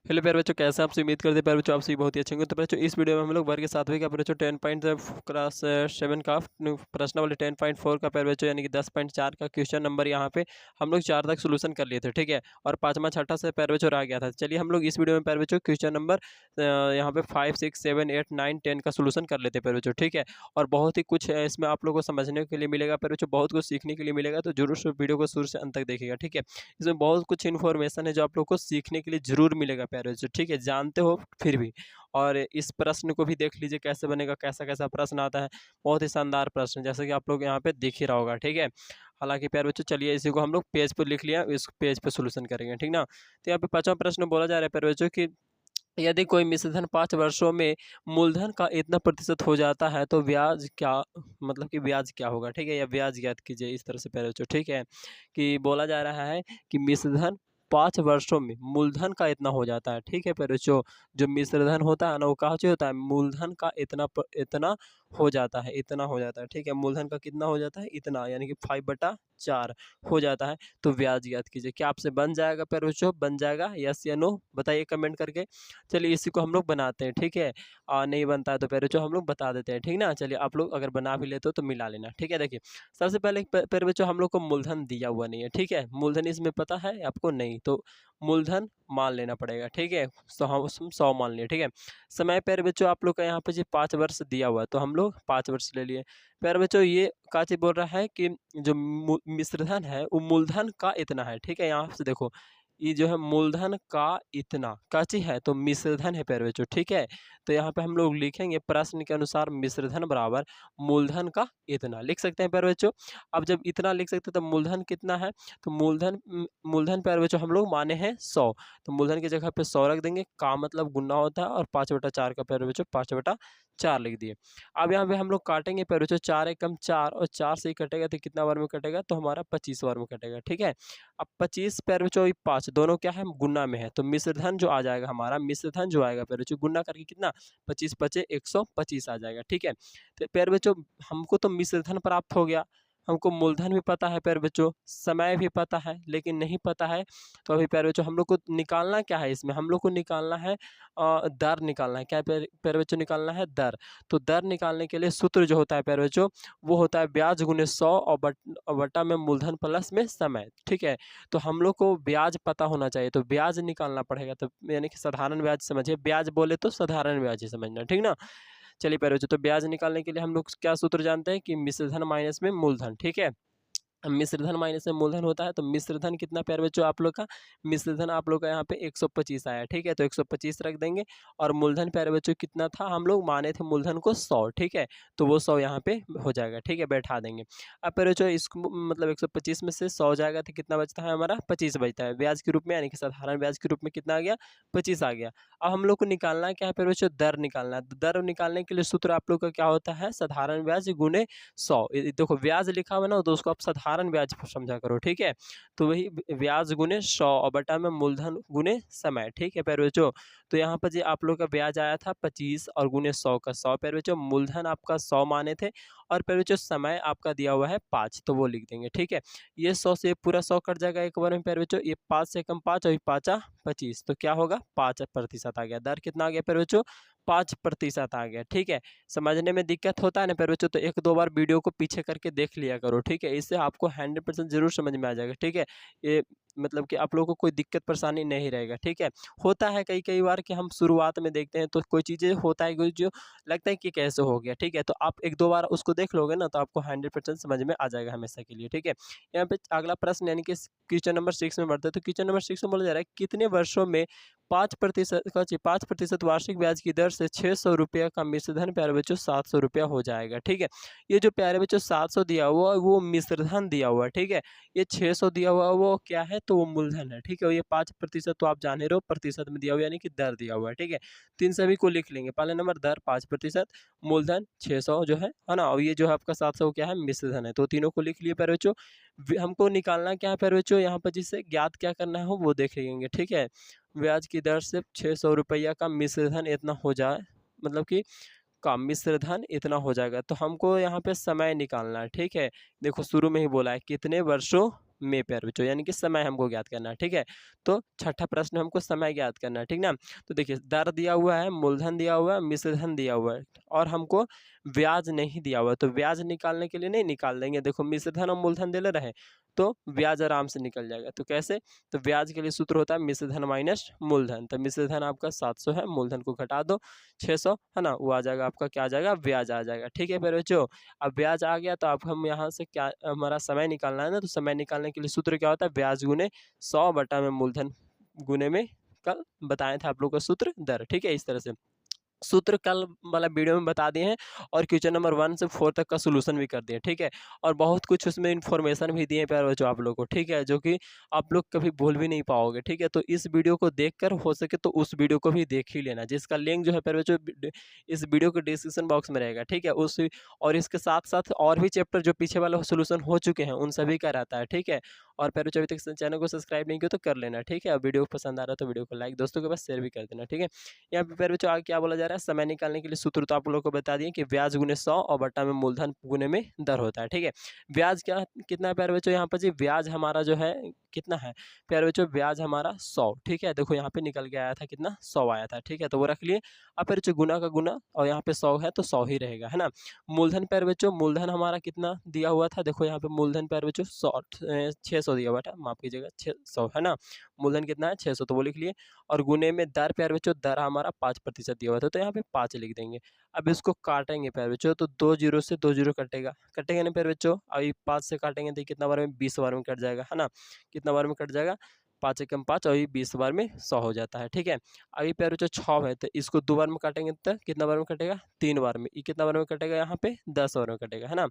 Hello प्यारे बच्चों, कैसे हैं आपसे? उम्मीद करते हैं प्यारे बच्चों आप सभी बहुत ही अच्छे होंगे। तो बच्चों इस वीडियो में हम लोग वर्ग के सातवें का प्यारे बच्चों 10 क्लास 7 का प्रश्न वाले 10.4 का प्यारे बच्चों यानी कि 10.4 का क्वेश्चन नंबर यहाँ पे हम लोग 4 तक सोल्यूशन कर लिए थे, ठीक है। और पाँचवा छठा से प्यारे बच्चों रह गया था। चलिए हम लोग इस वीडियो में प्यारे बच्चों क्वेश्चन नंबर यहाँ पे 5, 6, 7, 8, 9, 10 का सोल्यूशन कर लेते हैं प्यारे बच्चों, ठीक है। और बहुत ही कुछ इसमें आप लोगों को समझने के लिए मिलेगा प्यारे बच्चों, बहुत कुछ सीखने के लिए मिलेगा। तो जरूर से वीडियो को शुरू से अंत तक देखिएगा, ठीक है। इसमें बहुत कुछ इन्फॉर्मेशन है जो आप लोग को सीखने के लिए जरूर मिलेगा प्यारे बच्चों, ठीक है। जानते हो फिर भी। और इस प्रश्न को भी देख लीजिए कैसे बनेगा, कैसा कैसा प्रश्न आता है। बहुत ही शानदार प्रश्न जैसे कि आप लोग यहाँ पे देख ही रहा होगा, ठीक है। हालांकि प्यारे बच्चों चलिए इसी को हम लोग पेज पर लिख लिया, इस पेज पर सोल्यूशन करेंगे, ठीक ना। तो यहाँ पे पांचवा प्रश्न बोला जा रहा है प्यारे बच्चों कि यदि कोई मिश्रधन 5 वर्षों में मूलधन का इतना प्रतिशत हो जाता है तो ब्याज क्या, मतलब कि ब्याज क्या होगा, ठीक है। या ब्याज ज्ञात कीजिए, इस तरह से प्यारे बच्चों, ठीक है। कि बोला जा रहा है कि मिश्रधन 5 वर्षों में मूलधन का इतना हो जाता है, ठीक है प्यारे बच्चों। जो मिश्रधन होता है ना वो कहाँ से होता है, मूलधन का इतना हो जाता है, इतना हो जाता है, ठीक है। मूलधन का कितना हो जाता है, इतना, यानी कि 5/4 हो जाता है। तो ब्याज ज्ञात कीजिए। क्या आपसे बन जाएगा प्यारे बच्चों? बन जाएगा, यस या नो बताइए कमेंट करके। चलिए इसी को हम लोग बनाते हैं, ठीक है। नहीं बनता है तो प्यारे बच्चों हम लोग बता देते हैं, ठीक ना। चलिए आप लोग अगर बना भी लेते हो तो मिला लेना, ठीक है। देखिए सबसे पहले प्यारे बच्चों हम लोग को मूलधन दिया हुआ नहीं है, ठीक है। मूलधन इसमें पता है आपको? नहीं, तो मूलधन मान लेना पड़ेगा, ठीक है। 100 मान लिया, ठीक है। समय प्यारे बच्चों आप लोग का यहाँ पे जो 5 वर्ष दिया हुआ है तो हम लोग 5 वर्ष ले लिए। प्यारे बच्चों ये का चीज बोल रहा है कि जो मिश्रधन है वो मूलधन का इतना है, ठीक है। यहाँ से देखो ये जो है मूलधन का इतना काची है तो मिश्रधन है प्यारे बच्चों, ठीक है। तो यहाँ पे हम लोग लिखेंगे प्रश्न के अनुसार मिश्रधन बराबर मूलधन का इतना लिख सकते हैं प्यारे बच्चों। अब जब इतना लिख सकते हैं तो मूलधन कितना है, तो मूलधन प्यारे बच्चों हम लोग माने हैं 100। तो मूलधन की जगह पे 100 रख देंगे, का मतलब गुना होता है, और 5/4 का प्यारे बच्चों 5/4 लिख दिए। अब यहाँ पे हम लोग काटेंगे प्यारे बच्चों, 4 एकम 4 और 4 से ही कटेगा तो कितना बार में कटेगा, तो हमारा 25 बार में कटेगा, ठीक है। अब 25 प्यारे बच्चों 5 दोनों क्या है, गुना में है। तो मिश्रधन जो आ जाएगा हमारा, मिश्रधन जो आएगा प्यारे बच्चों गुना करके कितना, 25 पचे 125 आ जाएगा, ठीक है। तो प्यारे बच्चों हमको तो मिश्रधन प्राप्त हो गया, हमको मूलधन भी पता है प्यारे बच्चों, समय भी पता है, लेकिन नहीं पता है। तो अभी प्यारे बच्चों हम लोग को निकालना क्या है, इसमें हम लोग को निकालना है दर निकालना है। क्या प्यारे बच्चों निकालना है दर। तो दर निकालने के लिए सूत्र जो होता है प्यारे बच्चों वो होता है ब्याज गुने 100 और बटा में मूलधन प्लस में समय, ठीक है। तो हम लोग को ब्याज पता होना चाहिए, तो ब्याज निकालना पड़ेगा। तो यानी कि साधारण ब्याज समझिए, ब्याज बोले तो साधारण ब्याज ही समझना, ठीक ना। चलिए प्यारे बच्चों तो ब्याज निकालने के लिए हम लोग क्या सूत्र जानते हैं कि मिश्रधन माइनस में मूलधन, ठीक है। मिश्रधन माइनस में मूलधन होता है, तो मिश्रधन कितना प्यारे बच्चों आप लोग का, मिश्रधन आप लोग का यहाँ पे 125 आया, ठीक है। तो 125 रख देंगे। और मूलधन प्यारे बच्चों कितना था, हम लोग माने थे मूलधन को 100, ठीक है। तो वो 100 यहाँ पे हो जाएगा, ठीक है, बैठा देंगे। अब प्यारे बच्चों इसको मतलब 125 में से 100 जाएगा तो कितना बचता है हमारा, 25 बचता है ब्याज के रूप में, यानी कि साधारण ब्याज के रूप में कितना आ गया, 25 आ गया। अब हम लोग को निकालना है क्या है प्यारे बच्चों, दर निकालना है। दर निकालने के लिए सूत्र आप लोग का क्या होता है, साधारण ब्याज गुने 100। देखो ब्याज लिखा हुआ ना तो उसको आप साधारण ब्याज समझा करो, ठीक है। तो वही ब्याज गुने 100 और बटा में मूलधन गुने समय, ठीक है प्यारे बच्चों। तो यहाँ पर जी आप लोग का ब्याज आया था 25 और गुने 100 का 100 प्यारे बच्चों, मूलधन आपका 100 माने थे, और प्यारे बच्चों समय आपका दिया हुआ है 5, तो वो लिख देंगे, ठीक है। ये 100 से पूरा 100 कट जाएगा एक बार में प्यारे बच्चों, ये 5 से कम 5 और 5 25, तो क्या होगा 5% आ गया। दर कितना आ गया प्यारे बच्चों, 5% आ गया, ठीक है। समझने में दिक्कत होता है ना प्यारे बच्चों, तो 1-2 बार वीडियो को पीछे करके देख लिया करो, ठीक है। इससे आपको 100% जरूर समझ में आ जाएगा, ठीक है। ये मतलब कि आप लोगों को कोई दिक्कत परेशानी नहीं रहेगा, ठीक है। होता है कई कई बार कि हम शुरुआत में देखते हैं तो कोई चीज़ें होता है कोई जो लगता है कि कैसे हो गया, ठीक है। तो आप 1-2 बार उसको देख लोगे ना तो आपको 100% समझ में आ जाएगा हमेशा के लिए, ठीक है। यहाँ पे अगला प्रश्न यानी कि क्वेश्चन नंबर 6 में बढ़ते हैं। तो क्वेश्चन नंबर 6 में बोला जा रहा है कितने वर्षों में 5% वार्षिक ब्याज की दर से 600 रुपया का मिश्रधन प्यारे बच्चों 700 रुपया हो जाएगा, ठीक है। ये जो प्यारे बच्चों 700 दिया हुआ है वो मिश्रधन दिया हुआ है, ठीक है। ये 600 दिया हुआ है वो क्या है, तो वो मूलधन है, ठीक है। ये 5% तो आप जान ही रहे हो प्रतिशत में दिया हुआ यानी कि दर दिया हुआ है, ठीक है। तो इन सभी को लिख लेंगे, पहले नंबर दर 5%, मूलधन 600 जो है ना, और ये जो है आपका 700 क्या है, मिश्रधन है। तो तीनों को लिख लिए प्यारे बच्चों। हमको निकालना क्या है प्यारे बच्चों, यहाँ पर जिससे ज्ञात क्या करना है वो देख लेंगे, ठीक है। ब्याज की दर से 600 रुपया का मिश्रधन इतना हो जाए, मतलब कि का मिश्रधन इतना हो जाएगा। तो हमको यहाँ पे समय निकालना है, ठीक है। देखो शुरू में ही बोला है कितने वर्षों में प्यारे बच्चों, यानी कि समय हमको ज्ञात करना है। ठीक है, तो छठा प्रश्न हमको समय ज्ञात करना है। ठीक ना, तो देखिए दर दिया हुआ है, मूलधन दिया हुआ है, मिश्रधन दिया हुआ है और हमको ब्याज नहीं दिया हुआ है। तो ब्याज निकालने के लिए नहीं निकाल देंगे, देखो मिश्रधन और मूलधन दे ले रहे हैं तो ब्याज आराम से निकल जाएगा। तो कैसे, तो ब्याज के लिए सूत्र होता है मिश्रधन माइनस मूलधन। तो मिश्रधन आपका 700 है, मूलधन को घटा दो 600 है ना, वो आ जाएगा आपका, क्या आ जाएगा, ब्याज आ जाएगा। ठीक है प्यारे बच्चों, अब ब्याज आ गया तो अब हम यहाँ से क्या, हमारा समय निकालना है ना, तो समय निकालने के लिए सूत्र क्या होता है, ब्याज गुने 100 बटा में मूलधन गुने में कल बताए थे आप लोग का सूत्र दर। ठीक है, इस तरह से सूत्र कल वाला वीडियो में बता दिए हैं और क्वेश्चन नंबर 1 से 4 तक का सोल्यूशन भी कर दिए। ठीक है, और बहुत कुछ उसमें इन्फॉर्मेशन भी दिए प्यारे बच्चों आप लोग को। ठीक है, जो कि आप लोग कभी भूल भी नहीं पाओगे। ठीक है, तो इस वीडियो को देखकर हो सके तो उस वीडियो को भी देख ही लेना, जिसका लिंक जो है प्यारे बच्चों इस वीडियो के डिस्क्रिप्शन बॉक्स में रहेगा। ठीक है, उस और इसके साथ साथ और भी चैप्टर जो पीछे वाले सोल्यूशन हो चुके हैं उन सभी का रहता है। ठीक है, और प्यारे बच्चों अभी तक चैनल को सब्सक्राइब नहीं किया तो कर लेना। ठीक है, वीडियो पसंद आ रहा है तो वीडियो को लाइक, दोस्तों के पास शेयर भी कर देना। ठीक है, यहाँ पे प्यारे बच्चों आगे क्या बोला जा रहा है, समय निकालने के लिए सूत्र तो आप लोगों को बता दिए कि ब्याज गुने 100 और बटा में मूलधन गुने में दर होता है। ठीक है, ब्याज क्या कितना है प्यारे बच्चों, यहाँ पर जी ब्याज हमारा जो है कितना है प्यारे बच्चों, ब्याज हमारा 100। ठीक है, देखो यहाँ पे निकल के आया था कितना, 100 आया था। ठीक है, तो वो रख लिए। अब प्यारे बच्चों गुना का गुना और यहाँ पे 100 है तो 100 ही रहेगा, है ना। मूलधन प्यारे बच्चों, मूलधन हमारा कितना दिया हुआ था, देखो यहाँ पे मूलधन प्यारे बच्चों 600 दिया हुआ था, माफ कीजिएगा 600 है ना, मूलधन कितना है 600 तो वो लिख लिए। और गुने में दर प्यारे बच्चों, दर हमारा 5% दिया हुआ था तो यहाँ पे 5 लिख देंगे। अब इसको काटेंगे प्यारे बच्चों तो 2 जीरो से 2 जीरो कटेगा, कटेगा ना प्यारे बच्चों। अभी 5 से काटेंगे तो कितना बार में, 20 बार में कट जाएगा, है ना। कितना बार में कट जाएगा, 5 एकम 5 और ये 20 बार में 100 हो जाता है। ठीक है, अभी प्यारे बच्चों 6 है तो इसको 2 बार में काटेंगे तो कितना बार में कटेगा, 3 बार में। ये कितना बार में कटेगा, यहाँ पे 10 बार में कटेगा, है ना,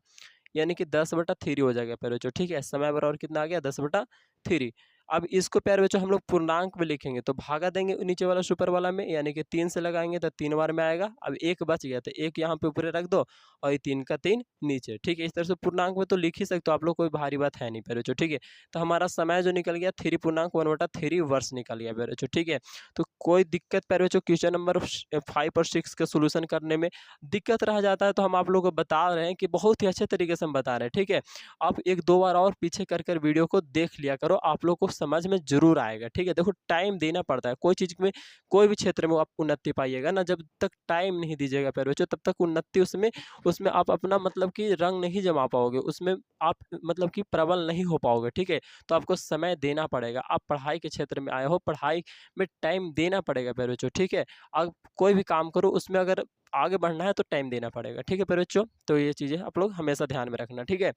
यानी कि 10/3 हो जाएगा प्यारे बच्चों। ठीक है, समय बराबर कितना आ गया, 10/3। अब इसको प्यारे बच्चों हम लोग पूर्णांक में लिखेंगे तो भागा देंगे नीचे वाला सुपर वाला में, यानी कि 3 से लगाएंगे तो 3 बार में आएगा। अब 1 बच गया तो 1 यहाँ पे ऊपर रख दो और ये 3 का 3 नीचे। ठीक है, इस तरह से पूर्णांक में तो लिख ही सकते हो आप लोग, कोई भारी बात है नहीं प्यारे बच्चों। ठीक है, तो हमारा समय जो निकल गया 3 पूर्णांक 1/3 वर्ष निकल गया प्यारे बच्चों। ठीक है, तो कोई दिक्कत प्यारे बच्चों क्वेश्चन नंबर 5 और 6 का सोल्यूशन करने में दिक्कत रह जाता है तो हम आप लोगों को बता रहे हैं कि बहुत ही अच्छे तरीके से हम बता रहे हैं। ठीक है, आप 1-2 बार और पीछे कर वीडियो को देख लिया करो, आप लोग को समझ में जरूर आएगा। ठीक है, देखो टाइम देना पड़ता है, कोई चीज़ में कोई भी क्षेत्र में आप उन्नति पाइएगा ना, जब तक टाइम नहीं दीजिएगा प्यारे बच्चों तब तक उन्नति उसमें उसमें आप अपना मतलब कि रंग नहीं जमा पाओगे, उसमें आप मतलब कि प्रबल नहीं हो पाओगे। ठीक है, तो आपको समय देना पड़ेगा। आप पढ़ाई के क्षेत्र में आए हो, पढ़ाई में टाइम देना पड़ेगा प्यारे बच्चों। ठीक है, आप कोई भी काम करो उसमें अगर आगे बढ़ना है तो टाइम देना पड़ेगा। ठीक है प्यारे बच्चों, तो ये चीज़ें आप लोग हमेशा ध्यान में रखना। ठीक है,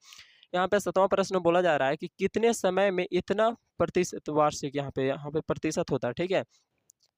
यहाँ पे 7वां प्रश्न बोला जा रहा है कि कितने समय में इतना प्रतिशत वार्षिक, यहाँ पे प्रतिशत होता है। ठीक है,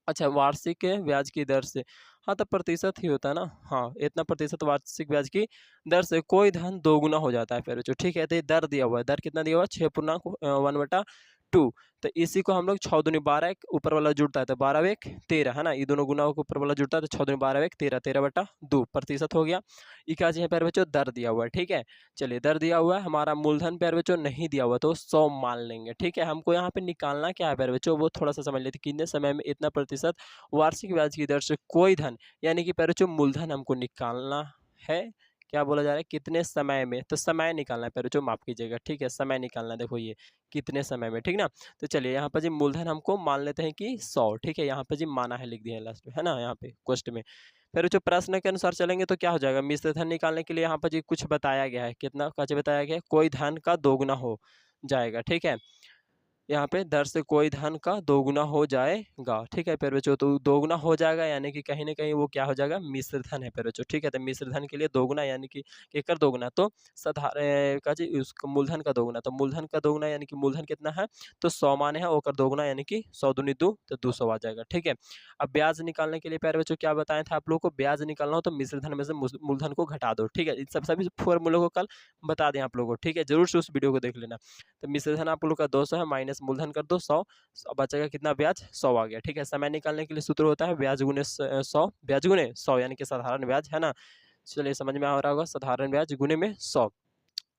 अच्छा वार्षिक ब्याज की दर से, हाँ तो प्रतिशत ही होता है ना, हाँ इतना प्रतिशत वार्षिक ब्याज की दर से कोई धन दोगुना हो जाता है फिर जो। ठीक है, तो ये दर दिया हुआ है, दर कितना दिया हुआ है, 6/1/2। तो इसी को हम लोग 6 दूनी 12 एक ऊपर वाला जुड़ता है तो 12 एक 13 है ना, ये दोनों गुना के ऊपर वाला जुड़ता है तो 6 दूनी 12 एक 13, 13/2 प्रतिशत हो गया। ये क्या चीज़ है प्यारे बच्चों, दर दिया हुआ है। ठीक है, चलिए दर दिया हुआ है, हमारा मूलधन प्यारे बच्चों नहीं दिया हुआ तो 100 मान लेंगे। ठीक है, हमको यहाँ पे निकालना क्या है प्यारे बच्चों, वो थोड़ा सा समझ लेते कितने समय में इतना प्रतिशत वार्षिक ब्याज की दर से कोई धन, यानी कि प्यारे बच्चों मूलधन हमको निकालना है। क्या बोला जा रहा है, कितने समय में, तो समय निकालना है प्यारे बच्चों, माफ कीजिएगा। ठीक है, समय निकालना है, देखो ये कितने समय में। ठीक ना, तो चलिए यहाँ पर जी मूलधन हमको मान लेते हैं कि 100। ठीक है, यहाँ पे जी माना है लिख दिया है लास्ट में, है ना, यहाँ पे क्वेश्चन में। फिर जो प्रश्न के अनुसार चलेंगे तो क्या हो जाएगा, मिश्र धन निकालने के लिए यहाँ पर जी कुछ बताया गया है, कितना कैसे बताया गया है, कोई धन का दोगुना हो जाएगा। ठीक है, यहाँ पे दर से कोई धन का दोगुना हो जाएगा। ठीक है प्यारे बच्चों, तो दोगुना हो जाएगा यानी कि कहीं ना कहीं वो क्या हो जाएगा, मिश्र धन है प्यारे बच्चों। ठीक है, तो मिश्र धन के लिए दोगुना यानी कि केकर दोगुना, तो साधारण का जी उसका मूलधन का दोगुना, तो मूलधन का दोगुना यानी कि मूलधन कितना है तो 100 माने है, ओकर दोगुना यानी कि 100 दूनी 2 तो 200 आ जाएगा। ठीक है, अब ब्याज निकालने के लिए प्यारे बच्चों क्या बताए थे आप लोगों को, ब्याज निकालना हो तो मिश्र धन में से मूलधन को घटा दो। ठीक है, इन सब सभी फॉर्मूलों को कल बता दें आप लोगों को। ठीक है, जरूर से उस वीडियो को देख लेना। तो मिश्र धन आप लोग का 200 है, माइनस मूलधन कर दो 100, बचेगा कितना, ब्याज 100 आ गया। ठीक है, समय निकालने के लिए सूत्र होता है ब्याज गुने 100, ब्याज गुने 100 यानी कि साधारण ब्याज, है ना। चलिए समझ में आ रहा होगा, साधारण ब्याज गुने में 100।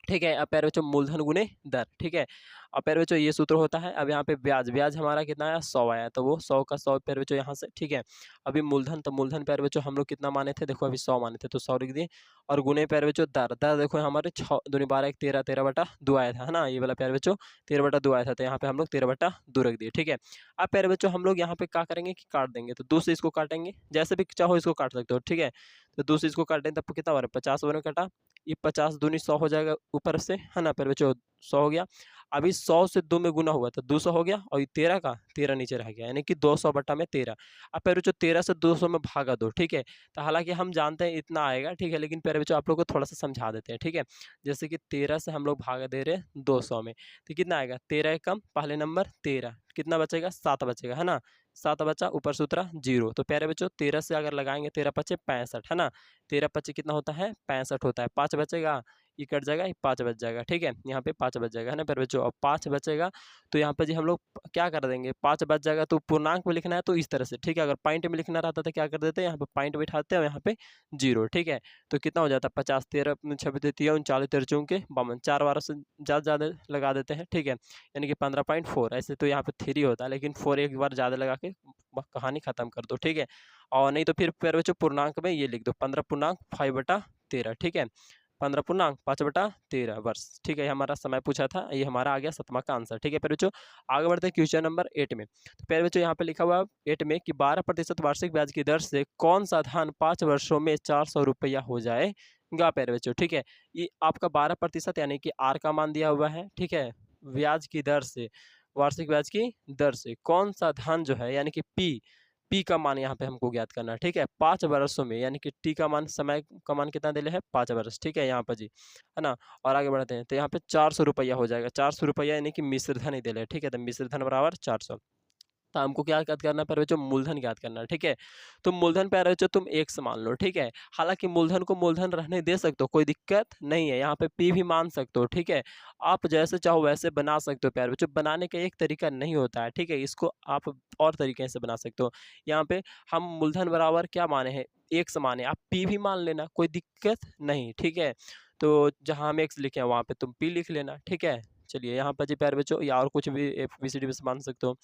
ठीक है, अब प्यारे बच्चों मूलधन गुने दर। ठीक है, अब प्यारे बच्चों ये सूत्र होता है। अब यहाँ पे ब्याज, ब्याज हमारा कितना आया 100 आया, तो वो 100 का 100 प्यारे बच्चों यहाँ से, ठीक है। अभी मूलधन, तो मूलधन प्यारे बच्चों हम लोग कितना माने थे, देखो अभी 100 माने थे तो 100 लिख दिए। और गुने प्यारे बच्चों दर, दर देखो हमारे 6 दूनी 12 1 13, 13/2 आया था, है ना, ये वाला प्यारे बच्चों 13/2 आया था, तो यहाँ पे हम लोग 13/2 रख दिए, ठीक है। अब प्यारे बच्चों हम लोग यहाँ पे क्या करेंगे कि काट देंगे, तो 2 से इसको काटेंगे, जैसे भी चाहो इसको काट सकते हो, ठीक है। तो 2 से इसको काट दें तब कितना बना, 50 बना, कटा, ये 50 दूनी 100 हो जाएगा ऊपर से, है ना प्यारे बच्चों, 100 हो गया। अभी 100 से 2 में गुना हुआ तो 200 हो गया, और ये 13 का 13 नीचे रह गया, यानी कि 200/13। अब प्यारे बच्चों 13 से 200 में भागा दो, ठीक है। तो हालांकि हम जानते हैं इतना आएगा, ठीक है, लेकिन प्यारे बच्चों आप लोग को थोड़ा सा समझा देते हैं, ठीक है। जैसे कि 13 से हम लोग भागा दे रहे हैं 200 में, तो कितना आएगा, 13 कम पहले नंबर 13, कितना बचेगा 7 बचेगा, है ना। 7 बचा, ऊपर सूत्रा 0, तो प्यारे बच्चों 13 से अगर लगाएंगे 13 पचे 65, है ना। 13 पचे कितना होता है 65 होता है, 5 बचेगा, ये कट जाएगा, ये 5 बच जाएगा, ठीक है। यहाँ पे 5 बच जाएगा, है ना प्यारे बच्चों। अब 5 बचेगा तो यहाँ पे जी हम लोग क्या कर देंगे, 5 बच जाएगा तो पूर्णांक में लिखना है तो इस तरह से, ठीक है। अगर पॉइंट में लिखना रहता तो क्या कर देते हैं, यहाँ पे पॉइंट बिठाते हैं और यहाँ पे 0, ठीक है। तो कितना हो जाता है 50, 13 26 33 39 13 चौके 52, 4 बार से ज़्यादा लगा देते हैं, ठीक है, यानी कि 15.4। ऐसे तो यहाँ पे 3 होता है, लेकिन 4 एक बार ज़्यादा लगा के कहानी खत्म कर दो, ठीक है। और नहीं तो फिर प्यारे बच्चों पूर्णांक में ये लिख दो 15.5/13, ठीक है। 15.5/13 वर्ष, ठीक है। ये हमारा समय पूछा था, ये हमारा आ गया 7वां का आंसर, ठीक है प्यारे बच्चों। आगे बढ़ते हैं क्वेश्चन नंबर 8 में। तो प्यारे बच्चों यहाँ पे लिखा हुआ 8 में कि 12% वार्षिक ब्याज की दर से कौन सा धन 5 वर्षों में 400 रुपया हो जाएगा प्यारे बच्चों, ठीक है। ये आपका 12% यानी कि आर का मान दिया हुआ है, ठीक है। ब्याज की दर से, वार्षिक ब्याज की दर से कौन सा धन जो है, यानी कि पी का मान यहाँ पे हमको ज्ञात करना है, ठीक है। 5 वर्षों में, यानी कि टी का मान, समय का मान कितना दिले है 5 वर्ष, ठीक है यहाँ पर जी, है ना। और आगे बढ़ते हैं तो यहाँ पे 400 रुपया हो जाएगा, 400 रुपया यानी कि मिश्र धन ही दिले, ठीक है। तो मिश्र धन बराबर 400। तो हमको क्या ज्ञात करना है प्यारे बच्चों, मूलधन ज्ञात करना है, ठीक है। तो मूलधन प्यारे बच्चों तुम 1 मान लो, ठीक है। हालांकि मूलधन को मूलधन रहने दे सकते हो, कोई दिक्कत नहीं है, यहाँ पे पी भी मान सकते हो, ठीक है। आप जैसे चाहो वैसे बना सकते हो प्यारे बच्चों, बनाने का एक तरीका नहीं होता है, ठीक है। इसको आप और तरीके से बना सकते हो। यहाँ पे हम मूलधन बराबर क्या माने हैं, 1 माने, आप पी भी मान लेना, कोई दिक्कत नहीं, ठीक है। तो जहाँ हम एक्स लिखे हैं वहाँ पे तुम पी लिख लेना, ठीक है। चलिए यहाँ पर जी प्यारे बच्चों, या और कुछ भी ABCD में मान सकते हो।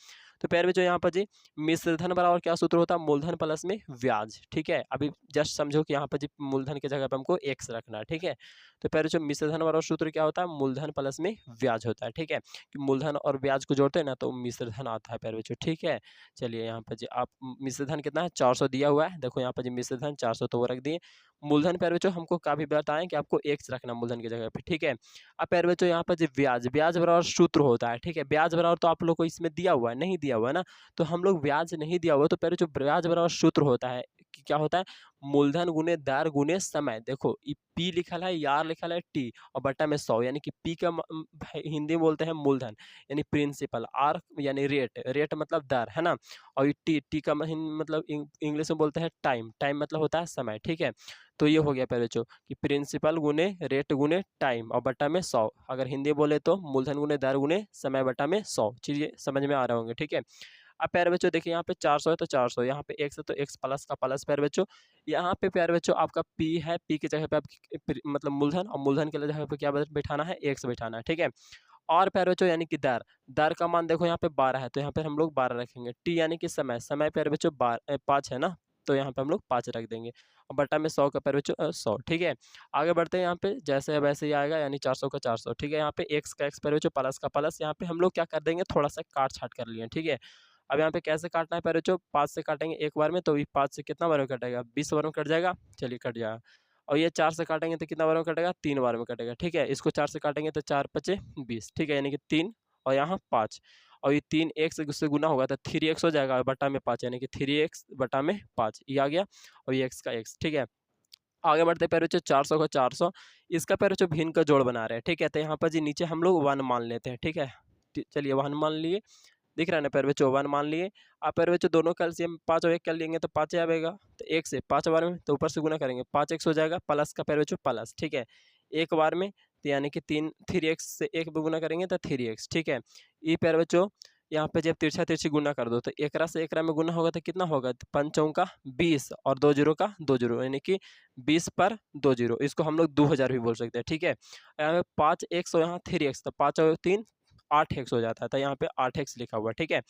तो प्यारे बच्चों यहाँ पर जी मिश्रधन बराबर क्या सूत्र होता है, मूलधन प्लस में ब्याज, ठीक है। अभी जस्ट समझो कि यहाँ पर जी मूलधन की जगह पे हमको एक्स रखना है, ठीक है। तो प्यारे बच्चों मिश्रधन बराबर सूत्र क्या होता है, मूलधन प्लस में ब्याज होता है, ठीक है। कि मूलधन और ब्याज को जोड़ते हैं ना तो मिश्रधन आता है प्यारे बच्चों, ठीक है। चलिए यहाँ पर जी आप मिश्रधन कितना है 400 दिया हुआ है, देखो यहाँ पर जी मिश्रधन 400 तो वो रख दिए। मूलधन प्यारे बच्चों हमको काफी बताएं कि आपको एक्स रखना मूलधन की जगह पे, ठीक है। अब प्यारे बच्चों यहाँ पर जी ब्याज, ब्याज बराबर सूत्र होता है, ठीक है। ब्याज बराबर तो आप लोग को इसमें दिया हुआ है, नहीं दिया हुआ है ना, तो हम लोग ब्याज नहीं दिया हुआ, तो पहले जो ब्याज बराबर सूत्र होता है कि क्या होता है, मूलधन गुने दर गुने समय। देखो ये पी लिखल है, यार लिखल है टी, और बटा में 100, यानी कि पी का हिंदी में बोलते हैं मूलधन यानी प्रिंसिपल, आर यानी रेट, रेट मतलब दर, है ना। और ये टी का मतलब इंग्लिश में बोलते हैं टाइम, टाइम मतलब होता है समय, ठीक है। तो ये हो गया पहले बच्चों कि प्रिंसिपल गुने रेट गुने टाइम और बटा में 100। अगर हिंदी बोले तो मूलधन गुने दर गुने समय बटा में 100। चीज़ें समझ में आ रहे होंगे, ठीक है। अब प्यारे बच्चों देखिए यहाँ पे 400 है तो 400, यहाँ पे x है तो x प्लस का प्लस प्यारे बच्चों। यहाँ पे प्यारे बच्चों आपका p है, p की जगह पे आप मतलब मूलधन, और मूलधन के जगह पे क्या बैठाना है, x बैठाना है, ठीक है। और प्यारे बच्चों यानी कि दर, दर का मान देखो यहाँ पे 12 है तो यहाँ पे हम लोग 12 रखेंगे। t यानी कि समय, समय प्यारे बच्चों 5 है ना, तो यहाँ पे हम लोग 5 रख देंगे। और बटा में 100 का प्यारे बच्चों 100, ठीक है। आगे बढ़ते हैं, यहाँ पे जैसे वैसे ही आएगा, यानी 400 का 400, ठीक है। यहाँ पे x का x प्यारे बच्चों प्लस का प्लस, यहाँ पे हम लोग क्या कर देंगे, थोड़ा सा काट छाट कर लिए, ठीक है। अब यहाँ पे कैसे काटना है प्यारे बच्चों, 5 से काटेंगे एक बार में, तो ये 5 से कितना बार में कटेगा, 20 बार में कट जाएगा, चलिए कट जाएगा। और ये 4 से काटेंगे तो कितना बार में कटेगा, 3 बार में कटेगा, ठीक है। इसको 4 से काटेंगे तो 4 पचे 20, ठीक है, यानी कि 3 और यहाँ 5, और ये 3 एक से गुना होगा तो 3x हो जाएगा, बटा में 5 यानी कि 3x बटा में 5 ये आ गया, और ये x का x, ठीक है। आगे बढ़ते प्यारे बच्चों 400 का 400, इसका प्यारे बच्चों भिन्न का जोड़ बना रहे हैं, ठीक है। तो यहाँ पर जी नीचे हम लोग 1 मान लेते हैं, ठीक है। चलिए 1 मान लिए, दिख रहा है ना प्यारे बच्चों, 1 मान लिए। आप प्यारे बच्चों दोनों कैल्शियम 5 और 1 कर लेंगे तो 5 आएगा, तो 1 से 5 बार में तो ऊपर से गुना करेंगे 5x हो जाएगा, प्लस का प्यारे बच्चों प्लस, ठीक है। एक बार में तो यानी कि 3x से 1 पे गुना करेंगे तो 3x, ठीक है। ये प्यारे बच्चों यहाँ पे जब तिरछा तिरछी गुना कर दो तो एकरा से एकरा में गुना होगा तो कितना होगा, 5 चौका 20 और 2 जीरो का 2 जीरो, यानी कि 20 पर 2 जीरो, इसको हम लोग 2000 भी बोल सकते हैं, ठीक है। यहाँ पे 5x और यहाँ 3x, तो 5 और 3 8x हो जाता है, तो यहाँ पे 8x लिखा हुआ है, ठीक है।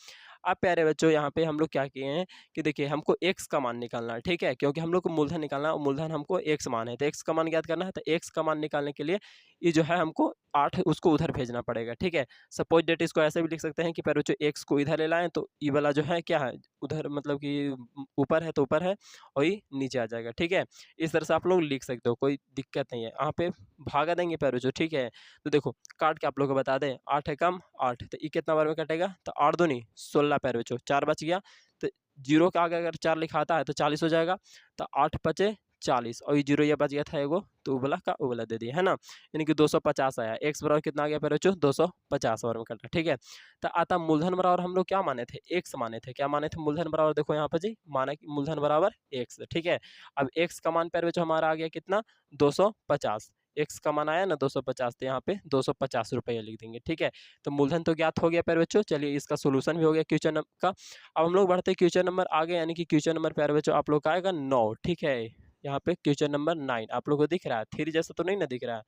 अब प्यारे बच्चों यहाँ पे हम लोग क्या किए हैं कि देखिए हमको x का मान निकालना है, ठीक है, क्योंकि हम लोग को मूलधन निकालना है और मूलधन हमको x मान है, तो x का मान ज्ञात करना है। तो x का मान निकालने के लिए ये जो है हमको 8 उसको उधर भेजना पड़ेगा, ठीक है। सपोज डेट इसको ऐसे भी लिख सकते हैं कि प्यारे बच्चों x को इधर ले लाएं तो ये वाला जो है क्या है उधर, मतलब कि ऊपर है तो ऊपर है और ये नीचे आ जाएगा, ठीक है। इस तरह से आप लोग लिख सकते हो, कोई दिक्कत नहीं है। यहाँ पे भागा देंगे प्यारे बच्चों, ठीक है। तो देखो काट के आप लोग को बता दें, 8 है कम 8, तो ये कितना बार में कटेगा, तो 8 दूनी 16 प्यारे बच्चों, 4 बच गया। तो जीरो के आगे अगर 4 लिखा आता है तो 40 हो जाएगा, तो 8 पचे 40 और ये जीरो ये बच गया था एगो, तो उबला का उबला दे दिया, है ना। यानी कि 250 आया, एक्स बराबर कितना आ गया प्यारे बच्चों, 250 बार में कटा, ठीक है। तो आता मूलधन बराबर हम लोग क्या माने थे, एक्स माने थे, क्या माने थे, मूलधन बराबर देखो यहाँ पर जी माना कि मूलधन बराबर एक्स, ठीक है। अब एक्स का मान प्यारे बच्चों हमारा आ गया कितना, 250, एक्स का मान आया ना 250, तो यहाँ पे 250 रुपये लिख देंगे, ठीक है। तो मूलधन तो ज्ञात हो गया प्यारे बच्चों, चलिए इसका सोल्यूशन भी हो गया क्वेश्चन का। अब हम लोग बढ़ते क्वेश्चन नंबर आगे, यानी कि क्वेश्चन नंबर प्यारे बच्चों आप लोग का आएगा 9, ठीक है। यहाँ पे क्वेश्चन नंबर 9 आप लोग को दिख रहा है, 3 जैसा तो नहीं ना दिख रहा है,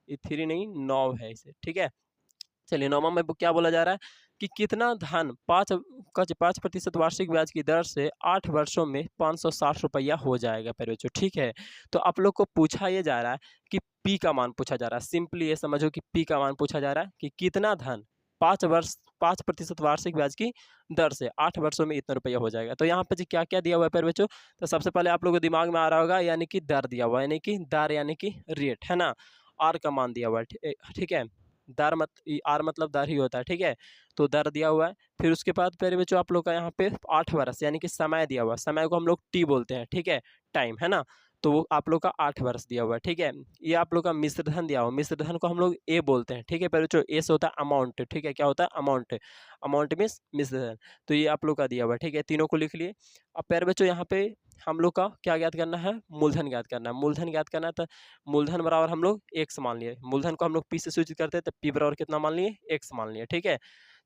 ये 3 नहीं 9 है इसे, ठीक है। चलिए 9वां में क्या बोला जा रहा है कि कितना धन 5% वार्षिक ब्याज की दर से 8 वर्षों में 560 रुपया हो जाएगा प्यारे बच्चों, ठीक है। तो आप लोग को पूछा ये जा रहा है कि पी का मान पूछा जा रहा है, सिंपली ये समझो कि पी का मान पूछा जा रहा है कि कितना धन 5% वार्षिक ब्याज की दर से 8 वर्षों में इतना रुपया हो जाएगा। तो यहाँ पे जी क्या क्या दिया हुआ है प्यारे बच्चों, तो सबसे पहले आप लोगों को दिमाग में आ रहा होगा, यानी कि दर दिया हुआ है, यानी कि दर यानी कि रेट, है ना। आर का मान दिया हुआ है, ठीक है। दर आर मतलब दर ही होता है, ठीक है। तो दर दिया हुआ है, फिर उसके बाद प्यारे बच्चों आप लोग का यहाँ पे 8 वर्ष यानी कि समय दिया हुआ है, समय को हम लोग टी बोलते हैं, ठीक है, टाइम, है ना। तो वो आप लोग का 8 वर्ष दिया हुआ है, ठीक है। ये आप लोग का मिश्र धन दिया हुआ है, मिश्र धन को हम लोग ए बोलते हैं, ठीक है प्यारे बच्चों। ए से होता है अमाउंट, ठीक है, क्या होता है अमाउंट, अमाउंट मीन्स मिश्र धन। तो ये आप लोग का दिया हुआ है, ठीक है, तीनों को लिख लिए। अब प्यारे बच्चों यहाँ पे हम लोग का क्या ज्ञात करना है, मूलधन ज्ञात करना है, मूलधन ज्ञात करना है। तो मूलधन बराबर हम लोग एक्स मान लिए, मूलधन को हम लोग पी से सूचित करते हैं, तो पी बराबर कितना मान लिए, एक्स मान लिए, ठीक है।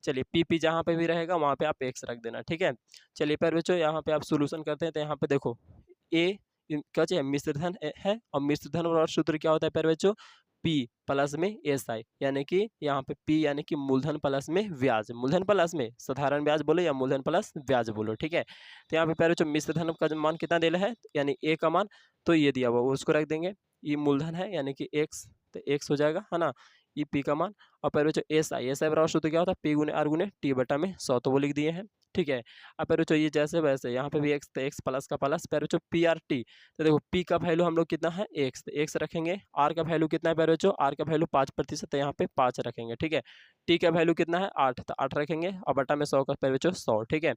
चलिए पी जहाँ पे भी रहेगा वहाँ पे आप एक्स रख देना, ठीक है। चलिए प्यारे बच्चों यहाँ पे आप सोल्यूशन करते हैं, तो यहाँ पे देखो ए क्या चाहिए, मिश्रधन है, और मिश्रधन बराबर सूत्र क्या होता है प्यारे बच्चों, पी प्लस में एस आई, यानी कि यहाँ पे पी यानी कि मूलधन प्लस में ब्याज, मूलधन प्लस में साधारण ब्याज बोलो या मूलधन प्लस ब्याज बोलो, ठीक है। तो यहाँ पे प्यारे बच्चों मिश्रधन का मान कितना देना है, यानी ए का मान, तो ये दिया हुआ उसको रख देंगे। ये मूलधन है यानी कि एक्स, तो एक्स हो जाएगा, है ना। ये पी का मान, और प्यारे बच्चों एस आई बराबर सूत्र क्या होता है, पी गुने आर गुने टी बटा में 100, तो वो लिख दिए हैं, ठीक है। अब प्यारे बच्चों ये जैसे वैसे यहाँ पे भी एक्स, तो एक्स प्लस का प्लस, प्यारे बच्चों पी आर टी, तो देखो पी का वैल्यू हम लोग कितना है एक्स, तो एक्स रखेंगे। आर का वैल्यू कितना है प्यारे बच्चों, आर का वैल्यू 5%, तो यहाँ पे 5 रखेंगे, ठीक है। टी का वैल्यू कितना है 8, तो 8 रखेंगे, और बटा में 100 का प्यारे बच्चों 100, ठीक है।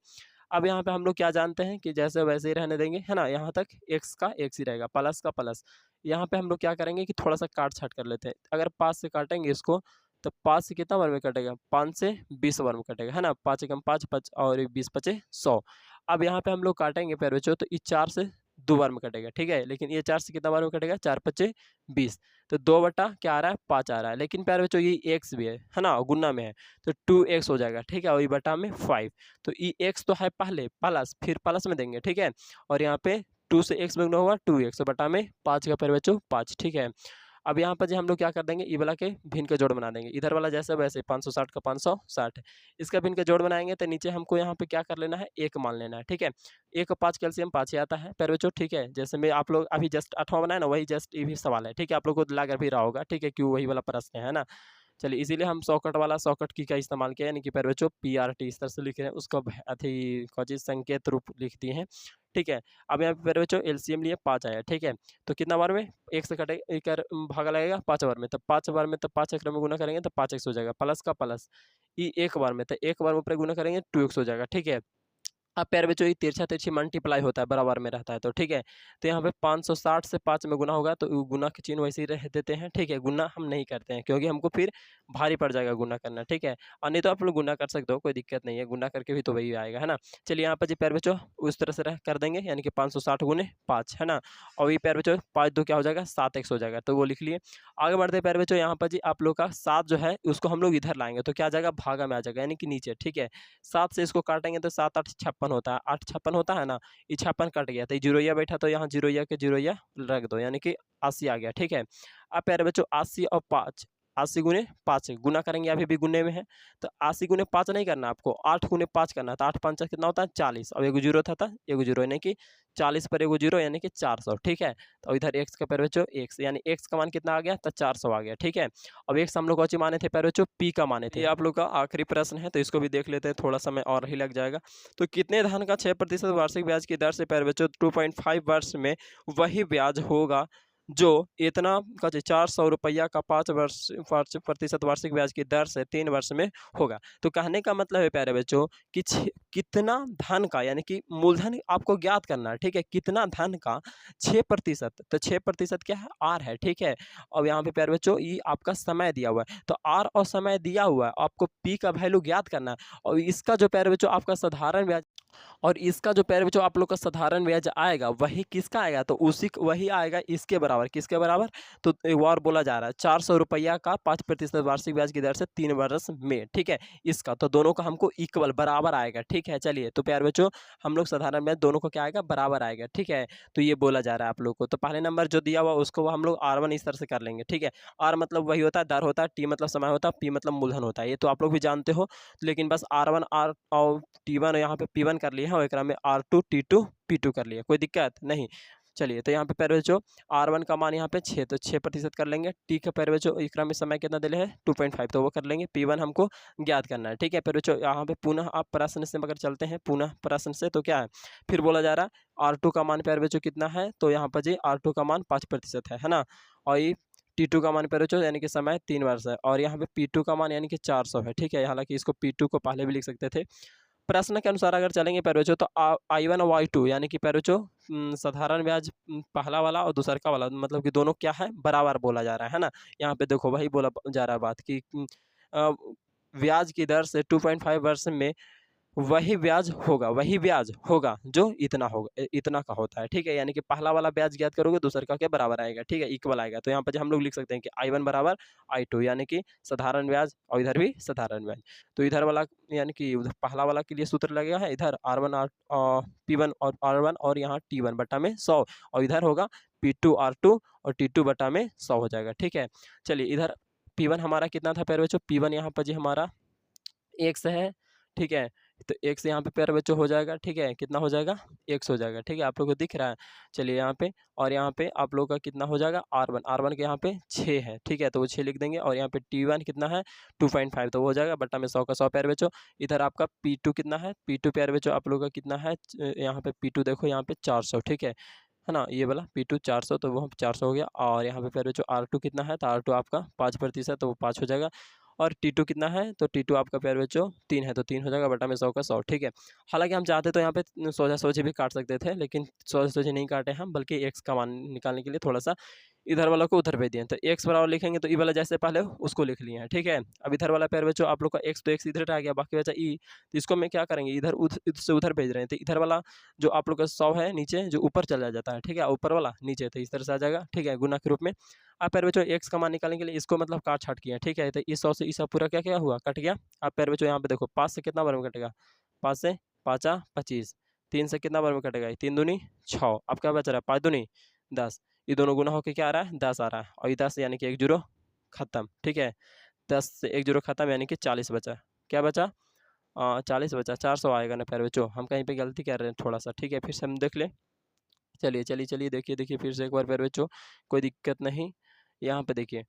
अब यहाँ पे हम लोग क्या जानते हैं कि जैसे वैसे ही रहने देंगे, है ना। यहाँ तक एक्स का एक्स ही रहेगा, प्लस का प्लस। यहाँ पे हम लोग क्या करेंगे कि थोड़ा सा काट छाट कर लेते हैं, अगर 5 से काटेंगे इसको, तो 5 से कितना बार में कटेगा, 5 से 20 बार में कटेगा, है ना। 5 एकम 5 5 और 20 पचे 100। अब यहाँ पे हम लोग काटेंगे प्यारे बच्चों, तो ये 4 से 2 बार में कटेगा, ठीक है। लेकिन ये 4 से कितना बार में कटेगा, 4 पचे 20, तो 2 बटा क्या आ रहा है 5 आ रहा है। लेकिन प्यारे बच्चों ये एक्स भी है ना, गुना में है, तो 2x हो जाएगा, ठीक है, और ये बटा में 5। तो ये एक्स तो है पहले प्लस, फिर प्लस में देंगे, ठीक है। और यहाँ पे 2 से x में गुना होगा 2x, बटा में 5 का प्यारे बच्चों 5, ठीक है। अब यहाँ पर जी हम लोग क्या कर देंगे, ई वाला के भिन्न के जोड़ बना देंगे, इधर वाला जैसे वैसे 560 का 560 इसका भिन्न के जोड़ बनाएंगे, तो नीचे हमको यहाँ पे क्या कर लेना है, एक मान लेना है, ठीक है। 1 और 5 कैल्शियम 5 ही आता है प्यारे बच्चों, ठीक है। जैसे में आप लोग अभी जस्ट 8वां बनाए ना, वही जस्ट ये भी सवाल है, ठीक है, आप लोग को लग भी रहा होगा, ठीक है, क्यों वही वाला प्रश्न है ना। चलिए इसीलिए हम सॉकेट वाला सॉकेट की का इस्तेमाल किया, यानी कि प्यारे बच्चों पी आर टी इस तरह से लिख रहे हैं, उसको अथी कौची संकेत रूप लिख दिए हैं, ठीक है। अब यहाँ पे प्यारे बच्चों एलसीएम लिए 5 आया, ठीक है। तो कितना बार में, एक से कटे एक भागा लगेगा 5 बार में, तो 5 बार में तो 5 एक में गुना करेंगे तो 5x हो जाएगा, प्लस का प्लस। ई एक बार में, तो एक बार में ऊपर गुना करेंगे 2x हो जाएगा, ठीक है। अब प्यारे बच्चों ये तिरछा तिरछी मल्टीप्लाई होता है, बराबर में रहता है, तो ठीक है। तो यहाँ पे 560 से 5 में गुना होगा, तो गुना के चिन्ह वैसे ही रह देते हैं, ठीक है। गुना हम नहीं करते हैं क्योंकि हमको फिर भारी पड़ जाएगा गुना करना, ठीक है। और नहीं तो आप लोग गुना कर सकते हो, कोई दिक्कत नहीं है, गुना करके भी तो वही आएगा, है ना। चलिए यहाँ पर जी प्यारे बच्चों उस तरह से कर देंगे, यानी कि 560 गुने 5, है ना। और ये प्यारे बच्चों 5 2 क्या हो जाएगा 7x हो जाएगा, तो वो लिख लिए। आगे बढ़ते प्यारे बच्चों, यहाँ पर जी आप लोग का 7 जो है उसको हम लोग इधर लाएंगे, तो क्या आ जाएगा भागा में आ जाएगा, यानी कि नीचे, ठीक है। 7 से इसको काटेंगे तो 7 8 56 होता है, 8 56 होता है ना। ये 56 कट गया, तो ये जीरोया बैठा, तो यहाँ जीरोया के जीरोया रख दो, यानी कि 80 आ गया, ठीक है। अब प्यारे बच्चों 80 और 5 80 गुने 5 गुना करेंगे, अभी भी गुने में है तो 80 गुने 5 नहीं करना आपको, 8 गुने 5 करना है। तो 8 5 कितना होता है 40। अब एगो जीरो था एगो जीरो यानी कि 40 पर एगो जीरो यानी कि 400। ठीक है, तो इधर एक्स का पैर बच्चों एक्स यानी एक्स का मान कितना आ गया तो 400 आ गया। ठीक है, अब एक्स हम लोग कौन सी माने थे पैर बच्चों, पी का माने थे। ये आप लोग का आखिरी प्रश्न है तो इसको भी देख लेते हैं, थोड़ा समय और ही लग जाएगा। तो कितने धन का 6% वार्षिक ब्याज की दर से पैर बच्चों 2.5 वर्ष में वही ब्याज होगा जो इतना का 400 रुपया का 5% वार्षिक ब्याज की दर से 3 वर्ष में होगा। तो कहने का मतलब है प्यारे बच्चों कि कितना धन का यानी कि मूलधन आपको ज्ञात करना है। ठीक है, कितना धन का 6%, तो 6% क्या है आर है। ठीक है, अब यहाँ पे प्यारे बच्चों ये आपका समय दिया हुआ है, तो आर और समय दिया हुआ है, आपको पी का वैल्यू ज्ञात करना है। और इसका जो प्यारे बच्चों आपका साधारण ब्याज और इसका जो पैर जो आप लोग का साधारण ब्याज आएगा वही किसका आएगा, तो उसी वही आएगा इसके बराबर। किसके बराबर, तो एक और बोला जा रहा है 400 रुपया का 5% वार्षिक ब्याज की दर से 3 वर्ष में। ठीक है, इसका तो दोनों का हमको इक्वल बराबर आएगा। ठीक है, चलिए तो प्यार बच्चों हम लोग साधारण ब्याज दोनों को क्या आएगा बराबर आएगा। ठीक है, तो ये बोला जा रहा है आप लोग को। तो पहले नंबर जो दिया हुआ उसको हम लोग R1 इस तरह से कर लेंगे। ठीक है, आर मतलब वही होता है दर होता है, टी मतलब समय होता है, पी मतलब मूलधन होता है, ये तो आप लोग भी जानते हो। लेकिन बस R1 आर और T1 यहाँ पे P1 कर लिए हैं और एक में R2 T2 P2 कर लिए, कोई दिक्कत नहीं। चलिए तो यहाँ पे पैर बच्चों R1 का मान यहाँ पे 6 तो 6% कर लेंगे। टी का पैर बच्चों एक में समय कितना दिले है 2.5 तो वो कर लेंगे। P1 हमको ज्ञात करना है। ठीक है पैर बच्चों, यहाँ पे पुनः आप प्रश्न से अगर चलते हैं पुनः प्रश्न से तो क्या है फिर बोला जा रहा है R2 का मान पैर बच्चों कितना है, तो यहाँ पर जी R2 का मान 5% है ना, और ये T2 का मान पैर बच्चों यानी कि समय 3 वर्ष है, और यहाँ पे P2 का मान यानी कि 400 है। ठीक है, हालांकि इसको P2 को पहले भी लिख सकते थे। प्रश्न के अनुसार अगर चलेंगे पैर बच्चों तो I1 और Y2 यानी कि पैर बच्चों साधारण ब्याज पहला वाला और दूसरा का वाला मतलब कि दोनों क्या है बराबर बोला जा रहा है ना। यहाँ पे देखो वही बोला जा रहा है बात कि ब्याज की दर से 2.5 वर्ष में वही ब्याज होगा जो इतना होगा इतना का होता है। ठीक है, यानी कि पहला वाला ब्याज ज्ञात करोगे दूसरे का क्या बराबर आएगा। ठीक है, इक्वल आएगा। तो यहाँ पर हम लोग लिख सकते हैं कि I1 बराबर I2 यानी कि साधारण ब्याज और इधर भी साधारण ब्याज। तो इधर वाला यानी कि पहला वाला के लिए सूत्र लगेगा है इधर R1 P1 और R1 और यहाँ T1 बटा में 100 और इधर होगा P2 R2 और T2 बटा में 100 हो जाएगा। ठीक है, चलिए इधर P1 हमारा कितना था पैर बच्चों, P1 यहाँ पर जी हमारा 1 से है। ठीक है, तो 1 से यहाँ पे पैर बच्चों हो जाएगा। ठीक है, कितना हो जाएगा 100 हो जाएगा। ठीक है, आप लोग को दिख रहा है। चलिए यहाँ पे और यहाँ पे आप लोग का कितना हो जाएगा R1 के यहाँ पे 6 है। ठीक है, तो वो 6 लिख देंगे और यहाँ पे T1 कितना है 2.5 तो वो हो जाएगा बट्टा में 100 का 100 पैर बच्चों। इधर आपका P2 कितना है, P2 पैर बच्चों आप लोग का कितना है यहाँ पे P2 देखो यहाँ पे 400। ठीक है ना, ये वाला P2 400 तो वो 400 हो गया। और यहाँ पे पैर बच्चों R2 कितना है, तो R2 आपका 5% तो वो 5 हो जाएगा। और T2 कितना है, तो T2 आपका प्यारे बच्चों 3 है तो 3 हो जाएगा बटा में 100 का 100। ठीक है, हालांकि हम चाहते तो यहाँ पे सोचा सोचे भी काट सकते थे लेकिन सोचे सोचे नहीं काटे हम, बल्कि एक्स का मान निकालने के लिए थोड़ा सा इधर वाला को उधर भेज दिए। तो एक्स बराबर लिखेंगे तो ई वाला जैसे पहले उसको लिख लिए हैं। ठीक है, अब इधर वाला प्यारे बच्चों आप लोग का एक्स तो एक्स इधर आ गया, बाकी बचा ई, तो इसको मैं क्या करेंगे इधर से उधर भेज रहे हैं। तो इधर वाला जो आप लोग का 100 है नीचे जो ऊपर चला जाता है। ठीक है, ऊपर वाला नीचे तो इस तरह से आ जाएगा। ठीक है, गुना के रूप में आप पैर बच्चों एक्स का मान निकालने के लिए इसको मतलब काट छाट किया। ठीक है, तो इस 100 से इस पूरा क्या क्या हुआ कट गया। आप पैर बच्चों यहाँ पे देखो 5 से कितना बार में कटेगा, 5 से 5 25, 3 से कितना बार में कटेगा 3 दूनी 6, अब क्या बच रहा है 5 दूनी 10, ये दोनों गुना होकर क्या आ रहा है 10 आ रहा है और ये 10 यानी कि 1 जीरो खत्म। ठीक है, 10 से 1 जीरो खत्म यानी कि 40 बचा। क्या बचा 40 बचा, 400 आएगा ना प्यारे बच्चों, हम कहीं पे गलती कर रहे हैं थोड़ा सा। ठीक है, फिर से हम देख लें। चलिए देखिए फिर से एक बार प्यारे बच्चों, कोई दिक्कत नहीं। यहाँ पे देखिए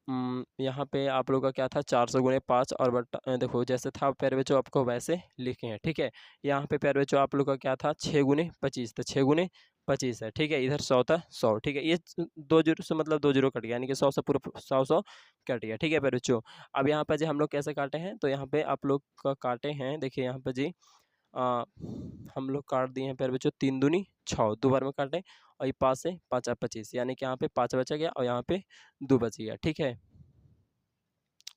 यहाँ पे आप लोगों का क्या था 400 गुणे 5 और बट्टा देखो जैसे था प्यारे बच्चों आपको वैसे लिखे हैं। ठीक है, यहाँ पे प्यारे बच्चों आप लोग का क्या था 6 गुणे 25 तो 6 गुणे 25 है। ठीक है, इधर 100 था 100। ठीक है, ये 2 जीरो से मतलब 2 जीरो कट गया यानी कि 100 से पूरा 100 कट गया। ठीक है प्यारे बच्चों, अब यहाँ पर जी हम लोग कैसे काटे हैं, तो यहाँ पे आप लोग का काटे हैं देखिए यहाँ पर जी हम लोग काट दिए हैं प्यारे बच्चों 3 दूनी 6 दो बार में काटे और ये 5 से 5 25 यानी कि यहाँ पे 5 बचा गया और यहाँ पे 2 बच गया। ठीक है,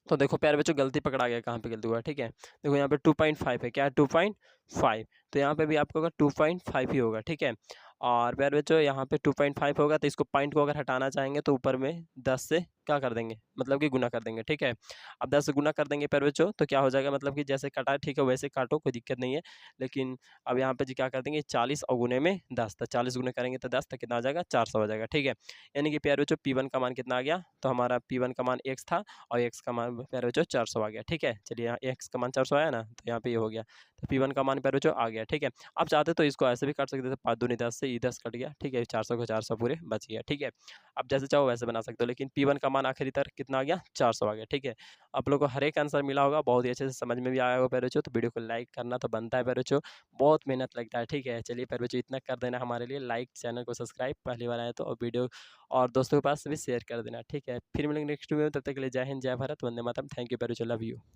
तो देखो प्यारे बच्चों गलती पकड़ा गया, कहाँ पे गलती हुआ। ठीक है, देखो यहाँ पे 2.5 है, क्या है 2.5 तो यहाँ पे भी आपको 2.5 ही होगा। ठीक है, और प्यारे बच्चों यहाँ पे 2.5 होगा, तो इसको पॉइंट को अगर हटाना चाहेंगे तो ऊपर में 10 से क्या कर देंगे, मतलब कि गुना कर देंगे, ठीक है। अब 10 से गुना कर देंगे प्यारे बच्चों, तो क्या हो जाएगा, मतलब कि जैसे काटा ठीक है वैसे काटो, कोई दिक्कत नहीं है। लेकिन अब यहाँ पे जी क्या कर देंगे, 40 और गुने में 10, तो 40 गुने करेंगे तो 10, तो कितना आ जाएगा, 400 हो जाएगा, ठीक है। यानी कि प्यारे बच्चों P1 का मान कितना आ गया, तो हमारा P1 का मान x था और x का मान प्यारे बच्चों 400 आ गया, ठीक है। चलिए यहाँ x का मान 400 आया ना, तो यहाँ पे ये हो गया, तो P1 का मान प्यारे बच्चों आ गया, ठीक है। आप चाहते तो इसको ऐसे भी काट सकते थे, 5 दूनी 10 से ये 10 कट गया, ठीक है, 400 को 400 पूरे बच गया, ठीक है। आप जैसे चाहो वैसे बना सकते हो, लेकिन P1 का मान आखिरी तक कितना आ गया, 400 आ गया, ठीक है। आप लोग को हर एक आंसर मिला होगा, बहुत ही अच्छे से समझ में भी आया होगा प्यारे बच्चों। तो वीडियो को लाइक करना तो बनता है प्यारे बच्चों, बहुत मेहनत लगता है, ठीक है। चलिए प्यारे बच्चों इतना कर देना हमारे लिए, लाइक, चैनल को सब्सक्राइब पहली बार आए तो, और वीडियो और दोस्तों के पास भी शेयर कर देना, ठीक है। फिर मिलेंगे नेक्स्ट वीडियो में, तब तक के लिए जय हिंद, जय भारत, वंदे मातरम। थैंक यू प्यारे बच्चों, लव यू।